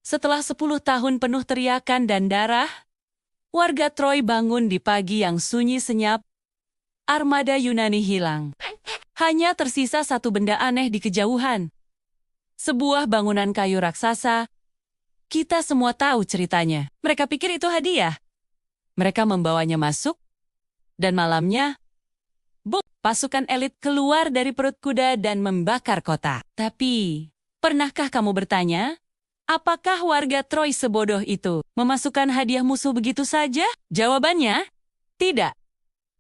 Setelah 10 tahun penuh teriakan dan darah, warga Troy bangun di pagi yang sunyi senyap. Armada Yunani hilang. Hanya tersisa satu benda aneh di kejauhan. Sebuah bangunan kayu raksasa. Kita semua tahu ceritanya. Mereka pikir itu hadiah. Mereka membawanya masuk, dan malamnya, pasukan elit keluar dari perut kuda dan membakar kota. Tapi, pernahkah kamu bertanya, apakah warga Troy sebodoh itu memasukkan hadiah musuh begitu saja? Jawabannya, tidak.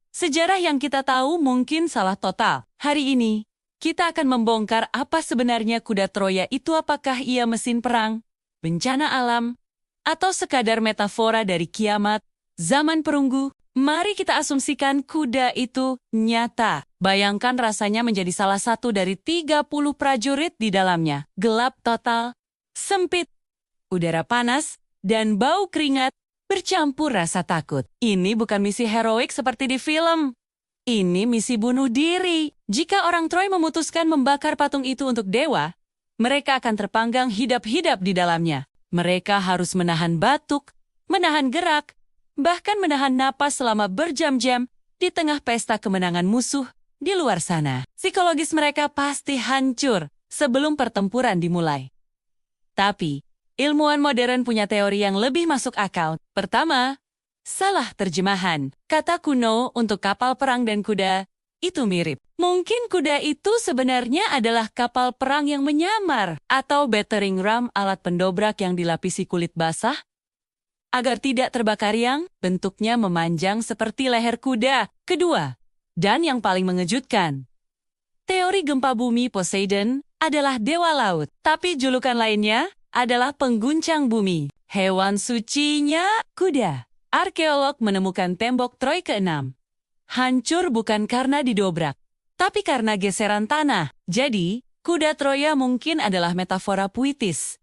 Sejarah yang kita tahu mungkin salah total. Hari ini, kita akan membongkar apa sebenarnya kuda Troya itu. Apakah ia mesin perang, bencana alam, atau sekadar metafora dari kiamat, zaman perunggu? Mari kita asumsikan kuda itu nyata. Bayangkan rasanya menjadi salah satu dari 30 prajurit di dalamnya. Gelap total, sempit, udara panas, dan bau keringat bercampur rasa takut. Ini bukan misi heroik seperti di film. Ini misi bunuh diri. Jika orang Troy memutuskan membakar patung itu untuk dewa, mereka akan terpanggang hidup-hidup di dalamnya. Mereka harus menahan batuk, menahan gerak, bahkan menahan napas selama berjam-jam di tengah pesta kemenangan musuh di luar sana. Psikologis mereka pasti hancur sebelum pertempuran dimulai. Tapi, ilmuwan modern punya teori yang lebih masuk akal. Pertama, salah terjemahan. Kata kuno untuk kapal perang dan kuda itu mirip. Mungkin kuda itu sebenarnya adalah kapal perang yang menyamar, atau battering ram, alat pendobrak yang dilapisi kulit basah agar tidak terbakar, yang bentuknya memanjang seperti leher kuda. Kedua, dan yang paling mengejutkan, teori gempa bumi Poseidon adalah dewa laut, tapi julukan lainnya adalah pengguncang bumi. Hewan sucinya kuda. Arkeolog menemukan tembok Troy ke-6. Hancur bukan karena didobrak, tapi karena geseran tanah. Jadi, kuda Troya mungkin adalah metafora puitis.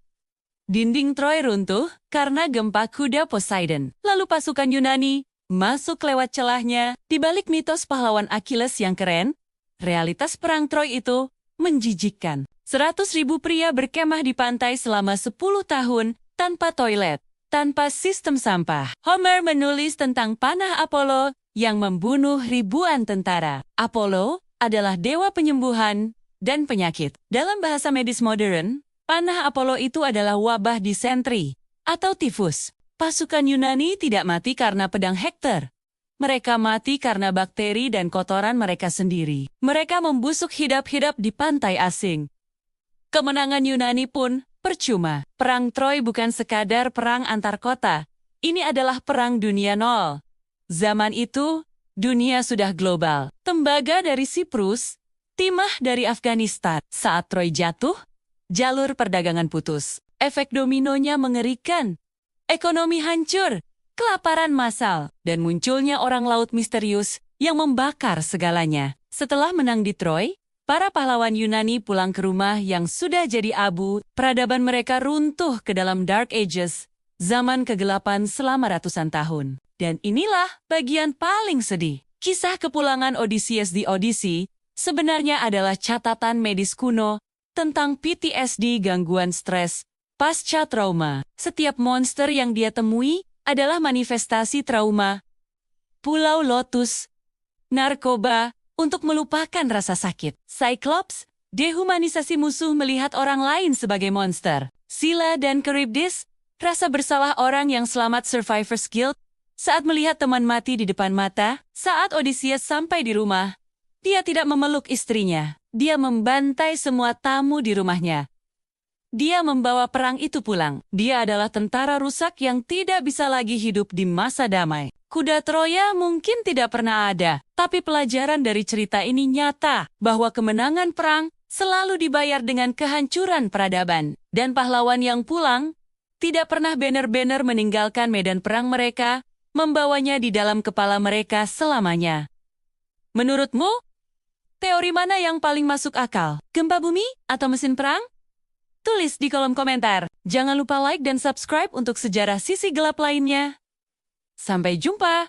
Dinding Troy runtuh karena gempa kuda Poseidon. Lalu pasukan Yunani masuk lewat celahnya. Di balik mitos pahlawan Achilles yang keren, realitas perang Troy itu menjijikkan. 100.000 pria berkemah di pantai selama 10 tahun tanpa toilet, tanpa sistem sampah. Homer menulis tentang panah Apollo yang membunuh ribuan tentara. Apollo adalah dewa penyembuhan dan penyakit. Dalam bahasa medis modern, panah Apollo itu adalah wabah disentri atau tifus. Pasukan Yunani tidak mati karena pedang Hektor. Mereka mati karena bakteri dan kotoran mereka sendiri. Mereka membusuk hidup-hidup di pantai asing. Kemenangan Yunani pun percuma. Perang Troy bukan sekadar perang antar kota. Ini adalah perang dunia nol. Zaman itu, dunia sudah global. Tembaga dari Siprus, timah dari Afghanistan. Saat Troy jatuh, jalur perdagangan putus. Efek dominonya mengerikan. Ekonomi hancur, kelaparan massal, dan munculnya orang laut misterius yang membakar segalanya. Setelah menang di Troy, para pahlawan Yunani pulang ke rumah yang sudah jadi abu. Peradaban mereka runtuh ke dalam Dark Ages, zaman kegelapan selama ratusan tahun. Dan inilah bagian paling sedih. Kisah kepulangan Odysseus di Odyssey sebenarnya adalah catatan medis kuno tentang PTSD, gangguan stres pasca trauma. Setiap monster yang dia temui adalah manifestasi trauma. Pulau Lotus, narkoba, untuk melupakan rasa sakit. Cyclops, dehumanisasi musuh melihat orang lain sebagai monster. Scylla dan Charybdis, rasa bersalah orang yang selamat Survivor's Guilt saat melihat teman mati di depan mata. Saat Odysseus sampai di rumah, dia tidak memeluk istrinya. Dia membantai semua tamu di rumahnya. Dia membawa perang itu pulang. Dia adalah tentara rusak yang tidak bisa lagi hidup di masa damai. Kuda Troya mungkin tidak pernah ada, tapi pelajaran dari cerita ini nyata bahwa kemenangan perang selalu dibayar dengan kehancuran peradaban. Dan pahlawan yang pulang tidak pernah banner-banner meninggalkan medan perang mereka, membawanya di dalam kepala mereka selamanya. Menurutmu, teori mana yang paling masuk akal? Gempa bumi atau mesin perang? Tulis di kolom komentar. Jangan lupa like dan subscribe untuk sejarah sisi gelap lainnya. Sampai jumpa!